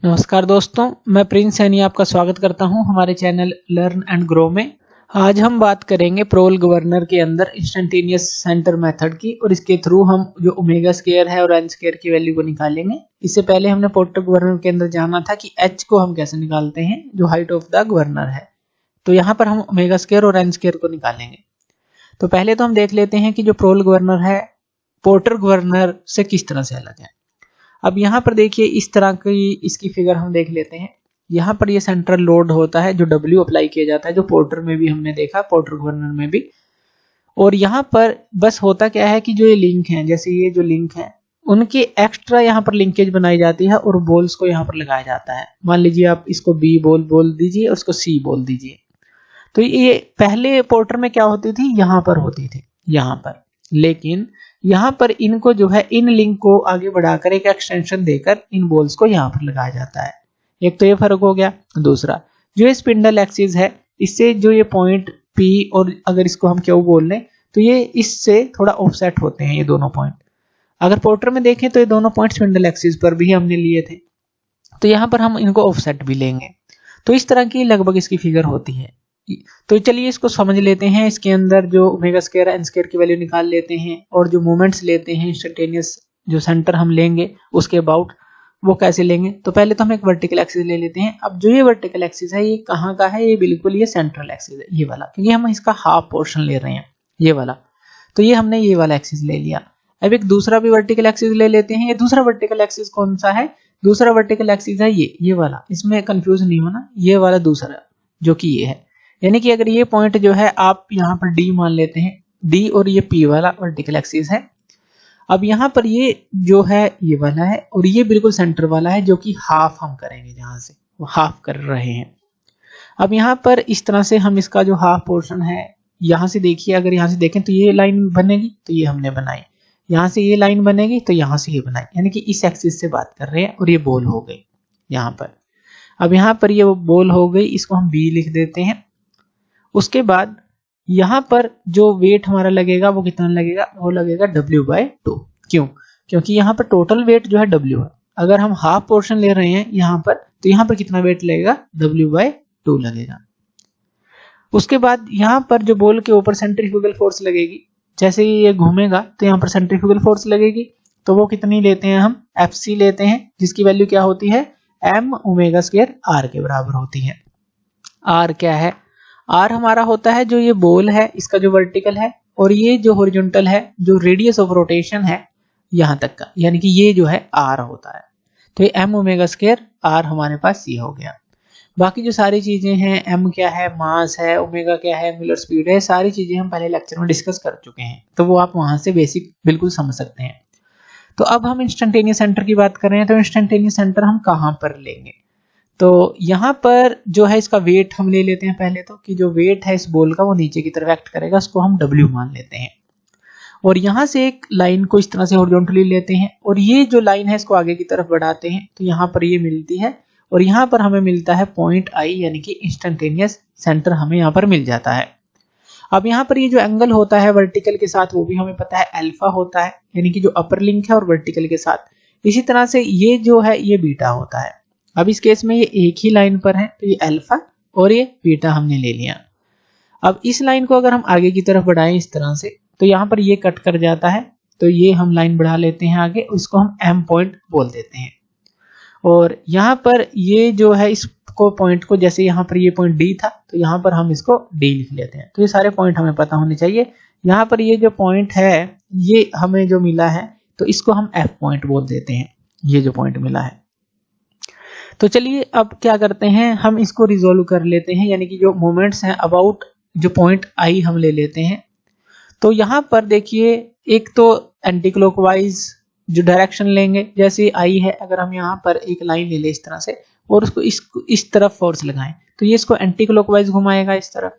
नमस्कार दोस्तों, मैं प्रिंस सैनी आपका स्वागत करता हूं हमारे चैनल लर्न एंड ग्रो में। आज हम बात करेंगे प्रोल गवर्नर के अंदर इंस्टेंटेनियस सेंटर मेथड की और इसके थ्रू हम जो ओमेगा स्क्वायर है और एन स्क्वायर की वैल्यू को निकालेंगे। इससे पहले हमने पोर्टर गवर्नर के अंदर जाना था कि एच को हम कैसे निकालते हैं जो हाइट ऑफ द गवर्नर है। तो यहाँ पर हम ओमेगा स्क्वायर और एन स्क्वायर को निकालेंगे। तो पहले तो हम देख लेते हैं कि जो प्रोल गवर्नर है पोर्टर गवर्नर से किस तरह से अलग है। अब यहाँ पर देखिए इस तरह की इसकी फिगर हम देख लेते हैं। यहाँ पर ये सेंट्रल लोड होता है जो W अप्लाई किया जाता है, जो पोर्टर में भी हमने देखा, पोर्टर गवर्नर में भी। और यहाँ पर बस होता क्या है कि जो ये लिंक है, जैसे ये जो लिंक है उनके एक्स्ट्रा यहाँ पर लिंकेज बनाई जाती है और बोल्स को यहाँ पर लगाया जाता है। मान लीजिए आप इसको B बोल दीजिए और उसको C बोल दीजिए। तो ये पहले पोर्टर में क्या होती थी, यहाँ पर होती थी, यहाँ पर। लेकिन यहाँ पर इनको जो है इन लिंक को आगे बढ़ाकर एक एक्सटेंशन देकर इन बोल्स को यहाँ पर लगाया जाता है। एक तो ये फर्क हो गया। दूसरा, जो ये स्पिंडल एक्सिस है इससे जो ये पॉइंट P और अगर इसको हम Q बोल लें तो ये इससे थोड़ा ऑफसेट होते हैं ये दोनों पॉइंट। अगर पोर्टर में देखें तो ये दोनों पॉइंट स्पिंडल एक्सिस पर भी हमने लिए थे, तो यहाँ पर हम इनको ऑफसेट भी लेंगे। तो इस तरह की लगभग इसकी फिगर होती है। तो चलिए इसको समझ लेते हैं। इसके अंदर जो ओमेगा स्क्वायर एन स्क्वायर की वैल्यू निकाल लेते हैं और जो मोमेंट्स लेते हैं इंस्टेंटेनियस जो सेंटर हम लेंगे उसके अबाउट वो कैसे लेंगे। तो पहले तो हम एक वर्टिकल एक्सिस ले लेते हैं। अब जो ये वर्टिकल एक्सिस है ये कहाँ का है, ये बिल्कुल ये सेंट्रल एक्सिस है, ये वाला, क्योंकि हम इसका हाफ पोर्शन ले रहे हैं, ये वाला। तो ये हमने ये वाला एक्सिस ले लिया। अब एक दूसरा भी वर्टिकल एक्सिस ले लेते हैं। ये दूसरा वर्टिकल एक्सिस कौन सा है, दूसरा वर्टिकल एक्सिस है ये वाला। इसमें कंफ्यूज नहीं होना, ये वाला दूसरा जो कि ये है। यानी कि अगर ये पॉइंट जो है आप यहाँ पर D मान लेते हैं, D और ये P वाला वर्टिकल एक्सिस है। अब यहाँ पर ये जो है ये वाला है और ये बिल्कुल सेंटर वाला है जो कि हाफ हम करेंगे, जहां से वो हाफ कर रहे हैं। अब यहाँ पर इस तरह से हम इसका जो हाफ पोर्शन है यहाँ से देखिए, अगर यहाँ से देखें तो ये लाइन बनेगी, तो ये हमने बनाई। यहाँ से ये लाइन बनेगी तो यहाँ से ये बनाई, यानी कि इस एक्सिस से बात कर रहे हैं। और ये बॉल हो गई यहाँ पर। अब यहाँ पर ये बॉल हो गई, इसको हम B लिख देते हैं। उसके बाद यहाँ पर जो वेट हमारा लगेगा वो कितना लगेगा, वो लगेगा W/2। क्यों? क्योंकि यहाँ पर टोटल वेट जो है W है। अगर हम हाफ पोर्शन ले रहे हैं यहाँ पर, तो यहाँ पर कितना वेट लगेगा, W/2 लगेगा। उसके बाद यहाँ पर जो बॉल के ऊपर सेंट्रीफ्यूगल फोर्स लगेगी, जैसे ही ये घूमेगा तो यहाँ पर सेंट्रीफ्यूगल फोर्स लगेगी। तो वो कितनी लेते हैं हम, Fc लेते हैं, जिसकी वैल्यू क्या होती है, m ओमेगा स्क्वायर r के बराबर होती है। r क्या है, R हमारा होता है जो ये बॉल है इसका जो वर्टिकल है, और ये जो हॉरिजॉन्टल है जो रेडियस ऑफ रोटेशन है यहाँ तक का, यानी कि ये जो है R होता है। तो ये m ओमेगा स्क्वायर R हमारे पास ये हो गया। बाकी जो सारी चीजें हैं, m क्या है, मास है, ओमेगा क्या है, एंगुलर स्पीड है, सारी चीजें हम पहले लेक्चर में डिस्कस कर चुके हैं, तो वो आप वहां से बेसिक बिल्कुल समझ सकते हैं। तो अब हम इंस्टेंटेनियस सेंटर की बात कर रहे हैं, तो इंस्टेंटेनियस सेंटर हम कहाँ पर लेंगे। तो यहाँ पर जो है इसका वेट हम ले लेते हैं पहले तो, कि जो वेट है इस बॉल का वो नीचे की तरफ एक्ट करेगा, उसको हम W मान लेते हैं। और यहाँ से एक लाइन को इस तरह से हॉरिजॉन्टली लेते हैं और ये जो लाइन है इसको आगे की तरफ बढ़ाते हैं, तो यहाँ पर ये मिलती है और यहाँ पर हमें मिलता है पॉइंट I, यानी कि इंस्टेंटेनियस सेंटर हमें यहाँ पर मिल जाता है। अब यहाँ पर ये जो एंगल होता है वर्टिकल के साथ वो भी हमें पता है अल्फा होता है, यानी कि जो अपर लिंक है और वर्टिकल के साथ। इसी तरह से ये जो है ये बीटा होता है। अब इस केस में ये एक ही लाइन पर है, तो ये अल्फा और ये बीटा हमने ले लिया। अब इस लाइन को अगर हम आगे की तरफ बढ़ाएं इस तरह से, तो यहाँ पर ये कट कर जाता है, तो ये हम लाइन बढ़ा लेते हैं आगे, उसको हम M पॉइंट बोल देते हैं। और यहाँ पर ये जो है इसको पॉइंट को, जैसे यहाँ पर ये पॉइंट D था तो यहाँ पर हम इसको D लिख लेते हैं। तो ये सारे पॉइंट हमें पता होने चाहिए। यहाँ पर ये जो पॉइंट है ये हमें जो मिला है तो इसको हम F पॉइंट बोल देते हैं, ये जो पॉइंट मिला है। तो चलिए अब क्या करते हैं, हम इसको रिजोल्व कर लेते हैं, यानी कि जो मोमेंट्स हैं अबाउट जो पॉइंट I हम ले लेते हैं। तो यहाँ पर देखिए एक तो एंटी क्लॉकवाइज जो डायरेक्शन लेंगे, जैसे I है, अगर हम यहाँ पर एक लाइन ले लें इस तरह से और उसको इस तरफ फोर्स लगाएं तो ये इसको एंटी क्लॉकवाइज घुमाएगा इस तरफ।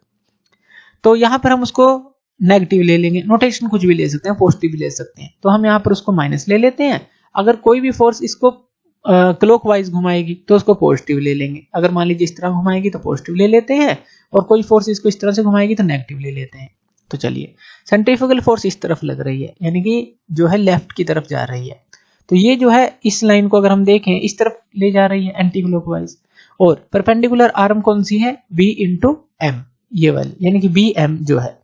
तो यहाँ पर हम उसको नेगेटिव ले लेंगे, नोटेशन कुछ भी ले सकते हैं, पॉजिटिव भी ले सकते हैं। तो हम यहाँ पर उसको माइनस ले लेते हैं। अगर कोई भी फोर्स इसको क्लॉकवाइज घुमाएगी तो उसको पॉजिटिव ले लेंगे। अगर मान लीजिए इस तरह घुमाएगी तो पॉजिटिव ले लेते हैं, और कोई फोर्स इसको इस तरह से घुमाएगी तो नेगेटिव ले लेते हैं। तो चलिए सेंट्रीफ्यूगल फोर्स इस तरफ लग रही है, यानी कि जो है लेफ्ट की तरफ जा रही है, तो ये जो है इस लाइन को अगर हम देखें इस तरफ ले जा रही है एंटी क्लॉकवाइज, और परपेंडिकुलर आर्म कौन सी है, B इंटू एम, ये वाली, यानी कि BM जो है।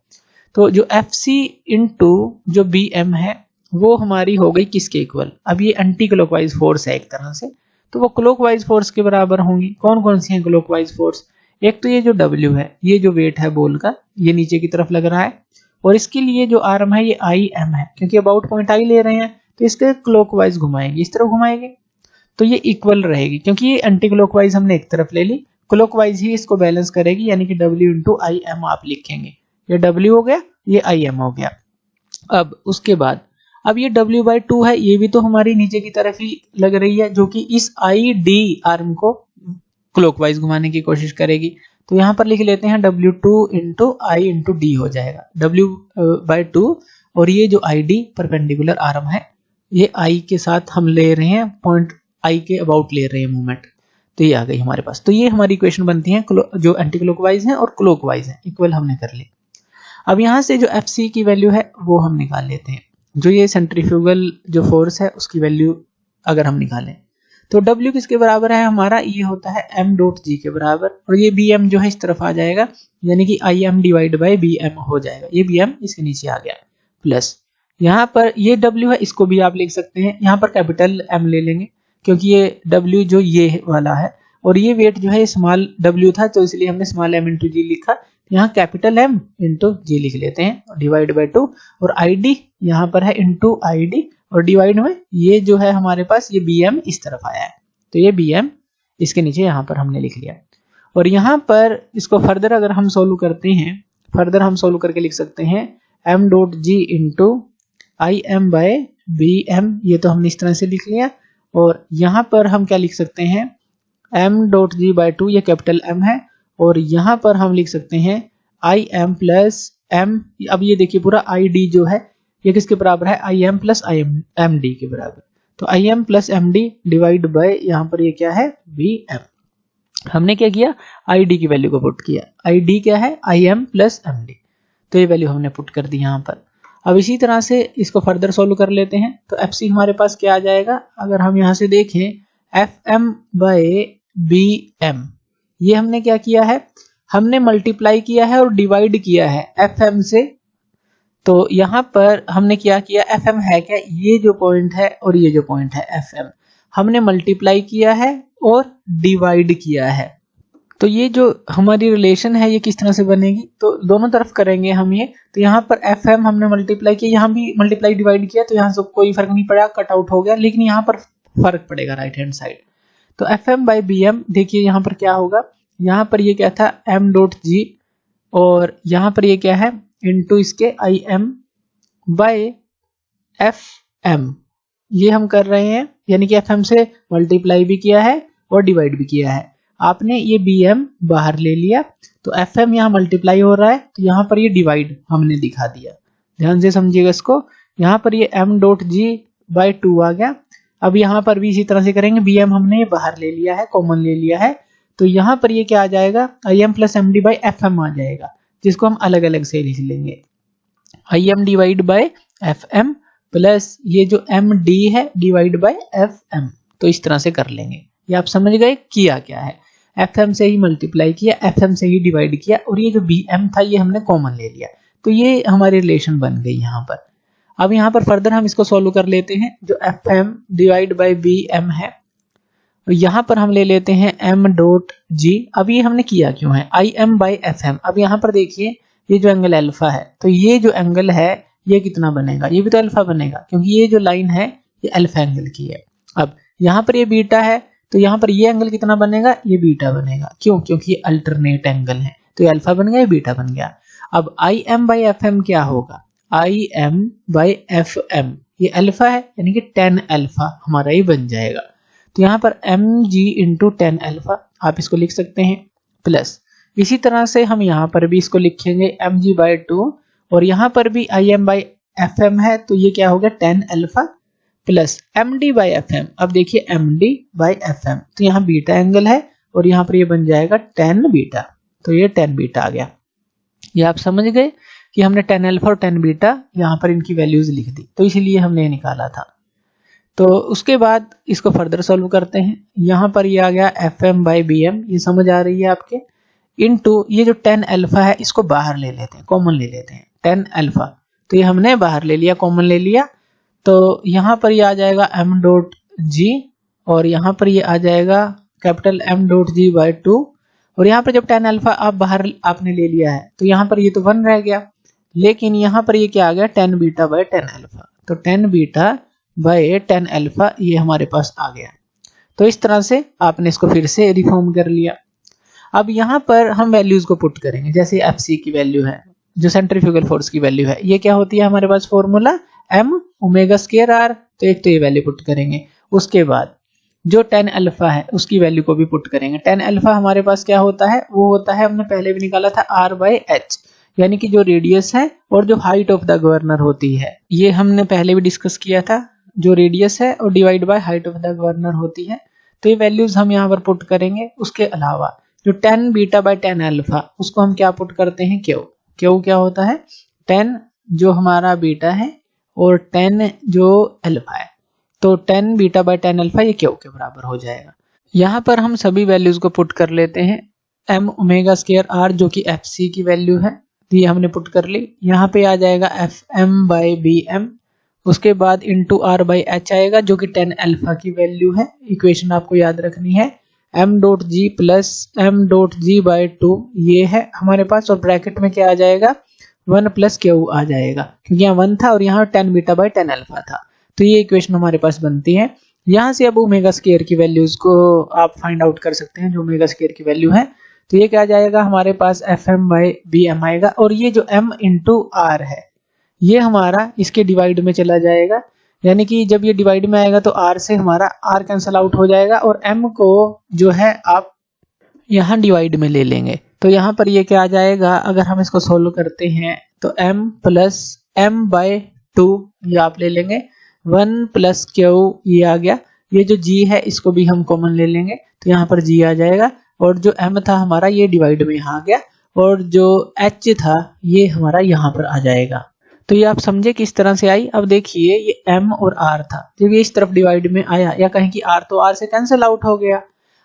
तो जो FC इंटू जो BM है वो हमारी हो गई किसके इक्वल, अब ये एंटी क्लॉकवाइज फोर्स है एक तरह से, तो वो क्लॉकवाइज फोर्स के बराबर होंगी। कौन कौन सी हैं क्लॉकवाइज फोर्स, एक तो ये जो W है, ये जो वेट है बॉल का, ये नीचे की तरफ लग रहा है, और इसके लिए जो आर्म है ये IM है, क्योंकि अबाउट पॉइंट I ले रहे हैं तो इसके क्लॉकवाइज घुमाएंगे, इस तरफ घुमाएंगे, तो ये इक्वल रहेगी, क्योंकि ये एंटी क्लॉकवाइज हमने एक तरफ ले ली, क्लॉकवाइज ही इसको बैलेंस करेगी, यानी कि W इंटू IM आप लिखेंगे, ये W हो गया, ये IM हो गया। अब उसके बाद अब ये W/2 है, ये भी तो हमारी नीचे की तरफ ही लग रही है, जो कि इस ID आर्म को क्लॉकवाइज घुमाने की कोशिश करेगी। तो यहाँ पर लिख लेते हैं W2 into I into D हो जाएगा, W/2, और ये जो ID परपेंडिकुलर आर्म है ये I के साथ हम ले रहे हैं, पॉइंट I के अबाउट ले रहे हैं मूवमेंट, तो ये आ गई हमारे पास। तो ये हमारी इक्वेशन बनती है जो एंटी क्लॉकवाइज है और क्लॉकवाइज है, इक्वल हमने कर ली। अब यहाँ से जो FC की वैल्यू है वो हम निकाल लेते हैं, जो ये सेंट्रीफ्यूगल जो फोर्स है उसकी वैल्यू अगर हम निकालें तो W किसके बराबर है हमारा, ये होता है m.g के बराबर, और ये BM जो है इस तरफ आ जाएगा, यानी कि IM डिवाइड बाई BM हो जाएगा, ये BM इसके नीचे आ गया, प्लस यहाँ पर ये W है, इसको भी आप लिख सकते हैं, यहाँ पर कैपिटल M ले लेंगे क्योंकि ये W जो ये वाला है, और ये वेट जो है स्मॉल W था, तो इसलिए हमने स्मॉल m इंटू जी लिखा, यहाँ कैपिटल M इंटू जी लिख लेते हैं, डिवाइड बाई 2, और ID यहाँ पर है इंटू ID, और डिवाइड में ये जो है हमारे पास ये BM इस तरफ आया है, तो ये BM इसके नीचे यहाँ पर हमने लिख लिया। और यहाँ पर इसको फर्दर अगर हम सोल्व करते हैं, फर्दर हम सोल्व करके लिख सकते हैं m.g into IM bye BM, ये तो हमने इस तरह से लिख लिया, और यहाँ पर हम क्या लिख सकते हैं m.g/2, ये कैपिटल M है, और यहाँ पर हम लिख सकते हैं IM प्लस M, अब ये देखिए पूरा ID जो है ये किसके बराबर है, IM प्लस MD के बराबर, तो IM plus MD divide by यहाँ पर ये क्या है BM। हमने क्या किया, ID की वैल्यू को पुट किया, ID क्या है IM प्लस MD, तो ये वैल्यू हमने पुट कर दी यहाँ पर। अब इसी तरह से इसको फर्दर सोल्व कर लेते हैं, तो FC हमारे पास क्या आ जाएगा, अगर हम यहाँ से देखें FM बाय BM, ये हमने क्या किया है, हमने मल्टीप्लाई किया है और डिवाइड किया है FM से, तो यहाँ पर हमने क्या किया, FM है क्या, ये जो पॉइंट है और ये जो पॉइंट है FM, हमने मल्टीप्लाई किया है और डिवाइड किया है, तो ये जो हमारी रिलेशन है ये किस तरह से बनेगी, तो दोनों तरफ करेंगे हम ये, तो यहाँ पर FM हमने मल्टीप्लाई किया, यहाँ भी मल्टीप्लाई डिवाइड किया, तो यहाँ से कोई फर्क नहीं पड़ा, कट आउट हो गया, लेकिन यहाँ पर फर्क पड़ेगा राइट हैंड साइड, तो FM बाय BM देखिए यहाँ पर क्या होगा, यहाँ पर ये क्या था m.g, और यहाँ पर ये क्या है इंटू इसके IM बाय FM, ये हम कर रहे हैं, यानी कि FM से मल्टीप्लाई भी किया है और डिवाइड भी किया है, आपने ये BM बाहर ले लिया, तो FM यहाँ मल्टीप्लाई हो रहा है, तो यहाँ पर ये डिवाइड हमने दिखा दिया, ध्यान से समझिएगा इसको, यहाँ पर ये m.g/2 आ गया। अब यहाँ पर भी इसी तरह से करेंगे, BM हमने बाहर ले लिया है, कॉमन ले लिया है, तो यहाँ पर ये क्या आ जाएगा IM plus MD by FM आ जाएगा, जिसको हम अलग अलग से लिख लेंगे, IM divide by FM plus ये जो MD है डिवाइड बाय FM, तो इस तरह से कर लेंगे। ये आप समझ गए किया क्या है, FM से ही मल्टीप्लाई किया, FM से ही डिवाइड किया, और ये जो BM था ये हमने कॉमन ले लिया, तो ये हमारी रिलेशन बन गई यहाँ पर। अब यहाँ पर फर्दर हम इसको सॉल्व कर लेते हैं, जो FM डिवाइड बाय BM है, यहाँ पर हम ले लेते हैं m.g, अब ये हमने किया क्यों है IM बाय FM, अब यहाँ पर देखिए ये जो एंगल अल्फा है, तो ये जो एंगल है ये कितना बनेगा, ये भी तो अल्फा बनेगा, क्योंकि ये जो लाइन है ये अल्फा एंगल की है। अब यहाँ पर ये बीटा है, तो यहाँ पर ये एंगल कितना बनेगा, ये बीटा बनेगा, क्यों, क्योंकि ये अल्टरनेट एंगल है, तो ये अल्फा बन गया, ये बीटा बन गया। अब IM बाय FM क्या होगा, IM बाय FM, ये अल्फा है, यानी कि 10 अल्फा हमारा ये बन जाएगा, तो यहाँ पर mg इंटू 10 अल्फा आप इसको लिख सकते हैं, प्लस इसी तरह से हम यहाँ पर भी इसको लिखेंगे mg/2, और यहाँ पर भी IM बाय FM है, तो ये क्या हो गया 10 alpha plus MD by FM, अब देखिए MD बाय FM, तो यहाँ बीटा एंगल है, और यहाँ पर ये बन जाएगा 10 बीटा, तो ये 10 बीटा आ गया। ये आप समझ गए कि हमने 10 अल्फा और 10 बीटा यहाँ पर इनकी वैल्यूज लिख दी, तो इसीलिए हमने ये निकाला था। तो उसके बाद इसको फर्दर सॉल्व करते हैं। यहाँ पर ये आ गया FM/BM, ये समझ आ रही है आपके, इनटू ये जो 10 अल्फा है इसको बाहर ले लेते हैं, कॉमन ले लेते हैं 10 अल्फा, तो ये हमने बाहर ले लिया, कॉमन ले लिया। तो यहाँ पर ये आ जाएगा m.g और यहाँ पर ये आ जाएगा कैपिटल M.g/2 और यहाँ पर जब 10 अल्फा आप बाहर आपने ले लिया है तो यहाँ पर ये तो 1 रह गया, लेकिन यहाँ पर ये क्या आ गया 10 बीटा/10 अल्फा, तो 10 बीटा/10 अल्फा ये हमारे पास आ गया। तो इस तरह से आपने इसको फिर से रिफॉर्म कर लिया। अब यहाँ पर हम वैल्यूज को पुट करेंगे, जैसे FC की वैल्यू है, जो सेंट्रीफ्यूगल फोर्स की वैल्यू है, ये क्या होती है हमारे पास फॉर्मूला m ω²r, तो एक तो ये वैल्यू पुट करेंगे। उसके बाद जो 10 अल्फा है उसकी वैल्यू को भी पुट करेंगे। 10 अल्फा हमारे पास क्या होता है, वो होता है, हमने पहले भी निकाला था R/h, यानी कि जो रेडियस है और जो हाइट ऑफ द गवर्नर होती है, ये हमने पहले भी डिस्कस किया था, जो रेडियस है और divide by height of the governor होती है। तो ये वैल्यूज हम यहाँ पर पुट करेंगे। उसके अलावा जो 10 बीटा/10 अल्फा उसको हम क्या पुट करते हैं, क्यू क्या होता है 10 जो हमारा बीटा है और 10 जो अल्फा है, तो 10 बीटा/10 अल्फा ये क्यू के बराबर हो जाएगा। यहाँ पर हम सभी वैल्यूज को पुट कर लेते हैं। m ω²r जो कि FC की वैल्यू है, ये हमने पुट कर ली। यहाँ पे आ जाएगा FM/BM, उसके बाद इंटू R/h आएगा जो कि 10 अल्फा की वैल्यू है। इक्वेशन आपको याद रखनी है, m.g प्लस m.g/2 ये है हमारे पास, और ब्रैकेट में क्या आ जाएगा 1 प्लस क्यू आ जाएगा, क्योंकि यहाँ 1 था और यहाँ 10 बीटा/10 अल्फा था। तो ये इक्वेशन हमारे पास बनती है। यहाँ से अब ω² की वैल्यूज को आप फाइंड आउट कर सकते हैं, जो ω² की वैल्यू है। तो ये क्या जाएगा हमारे पास FM/BM आएगा, और ये जो m इंटू r है ये हमारा इसके डिवाइड में चला जाएगा, यानी कि जब ये डिवाइड में आएगा तो r से हमारा r कैंसिल आउट हो जाएगा और m को जो है आप यहाँ डिवाइड में ले लेंगे। तो यहाँ पर ये क्या आ जाएगा, अगर हम इसको सोल्व करते हैं तो m प्लस m/2 ये आप ले लेंगे, 1 प्लस क्यू ये आ गया, ये जो g है इसको भी हम कॉमन ले लेंगे, तो यहाँ पर g आ जाएगा, और जो m था हमारा ये डिवाइड में यहाँ आ गया, और जो h था ये हमारा यहाँ पर आ जाएगा। तो ये आप समझे किस तरह से आई। अब देखिए ये m और r था, जब ये इस तरफ डिवाइड में आया, या कहें कि r तो r से कैंसिल आउट हो गया।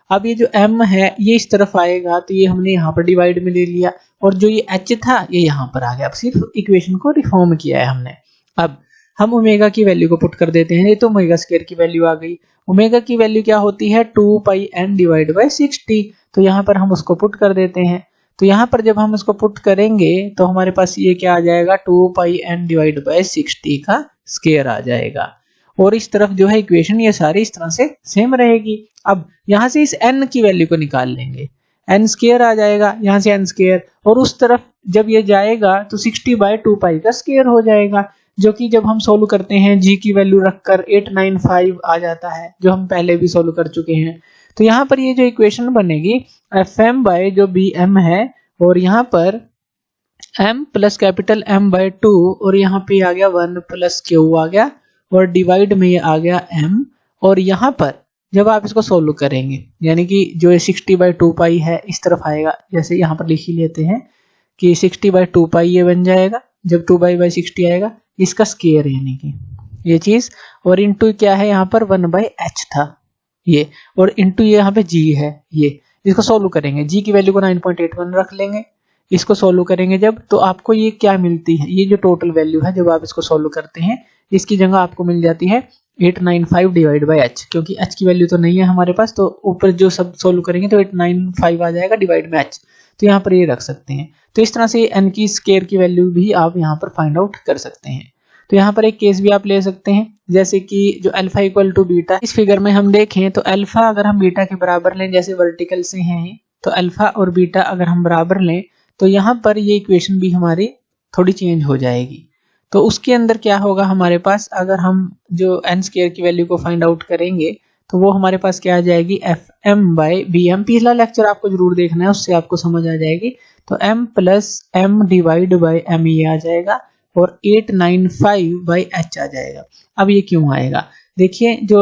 अब ये जो m है ये इस तरफ आएगा, तो ये हमने यहाँ पर डिवाइड में ले लिया, और जो ये h था ये यहाँ पर आ गया। अब सिर्फ इक्वेशन को रिफॉर्म किया है हमने। अब हम ओमेगा की वैल्यू को पुट कर देते हैं, ये तो ω² की वैल्यू आ गई। ओमेगा की वैल्यू क्या होती है 2πn डिवाइड बाय 60, तो यहाँ पर हम उसको पुट कर देते हैं। तो यहाँ पर जब हम इसको पुट करेंगे तो हमारे पास ये क्या आ जाएगा 2πn डिवाइड बाय 60 का स्क्वायर आ जाएगा, और इस तरफ जो है इक्वेशन ये सारी इस तरह से सेम रहेगी। अब यहाँ से इस n की वैल्यू को निकाल लेंगे, n² आ जाएगा, यहाँ से n², और उस तरफ जब ये जाएगा तो 60/2π का स्क्वायर हो जाएगा, जो कि जब हम सोल्व करते हैं g की वैल्यू रखकर 895 आ जाता है, जो हम पहले भी सोल्व कर चुके हैं। तो यहाँ पर ये जो इक्वेशन बनेगी FM बाय जो BM है, और यहाँ पर m प्लस कैपिटल M/2, और यहाँ पे आ गया 1 प्लस Q आ गया, और डिवाइड में ये आ गया m, और यहाँ पर जब आप इसको सोल्व करेंगे यानी कि जो 60/2π है इस तरफ आएगा, जैसे यहाँ पर लिख ही लेते हैं कि 60/2π ये बन जाएगा, जब 2π/60 आएगा इसका स्क्वायर यानी कि ये चीज, और इंटू क्या है यहाँ पर 1/h था ये, और इंटू ये यहाँ पे g है ये। इसको सोल्व करेंगे, g की वैल्यू को 9.81 रख लेंगे, इसको सोल्व करेंगे जब, तो आपको ये क्या मिलती है, ये जो टोटल वैल्यू है जब आप इसको सोल्व करते हैं इसकी जगह आपको मिल जाती है 895 डिवाइड बाय h, क्योंकि h की वैल्यू तो नहीं है हमारे पास, तो ऊपर जो सब सोल्व करेंगे तो 895 आ जाएगा डिवाइड में h, तो यहाँ पर ये रख सकते हैं। तो इस तरह से n की स्क्वायर की वैल्यू भी आप यहाँ पर फाइंड आउट कर सकते हैं। तो यहाँ पर एक केस भी आप ले सकते हैं, जैसे कि जो अल्फा इक्वल टू बीटा, इस फिगर में हम देखें तो अल्फा अगर हम बीटा के बराबर लें, जैसे वर्टिकल से हैं, तो अल्फा और बीटा अगर हम बराबर लें तो यहाँ पर ये इक्वेशन भी हमारी थोड़ी चेंज हो जाएगी। तो उसके अंदर क्या होगा हमारे पास, अगर हम जो n² की वैल्यू को फाइंड आउट करेंगे तो वो हमारे पास क्या आ जाएगी FM/BM। पिछला लेक्चर आपको जरूर देखना है, उससे आपको समझ आ जाएगी। तो m plus m divide by m ये आ जाएगा, और 895/h आ जाएगा। अब ये क्यों आएगा, देखिए जो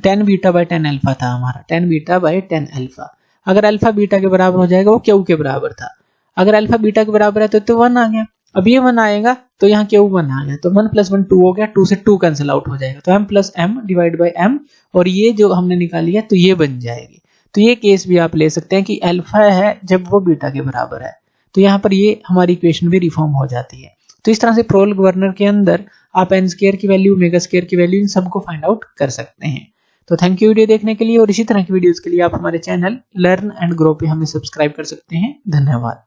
10 बीटा/10 अल्फा था हमारा, 10 बीटा/10 अल्फा, अगर अल्फा बीटा के बराबर हो जाएगा वो क्यू के बराबर था, अगर अल्फा बीटा के बराबर है तो 1 आ गया, अब ये 1 आएगा तो यहाँ क्यों 1 आ गया, तो 1 + 1 2 हो गया, 2 से 2 कैंसिल आउट हो जाएगा, तो m + m divide by m, और ये जो हमने निकाली है तो ये बन जाएगी। तो ये केस भी आप ले सकते हैं कि अल्फा है जब वो बीटा के बराबर है, तो यहाँ पर ये हमारी इक्वेशन भी रिफॉर्म हो जाती है। तो इस तरह से प्रोल गवर्नर के अंदर आप n² की वैल्यू, ओमेगा² की वैल्यू, इन सबको फाइंड आउट कर सकते हैं। तो थैंक यू वीडियो देखने के लिए, और इसी तरह की वीडियोस के लिए आप हमारे चैनल लर्न एंड ग्रो पे हमें सब्सक्राइब कर सकते हैं। धन्यवाद।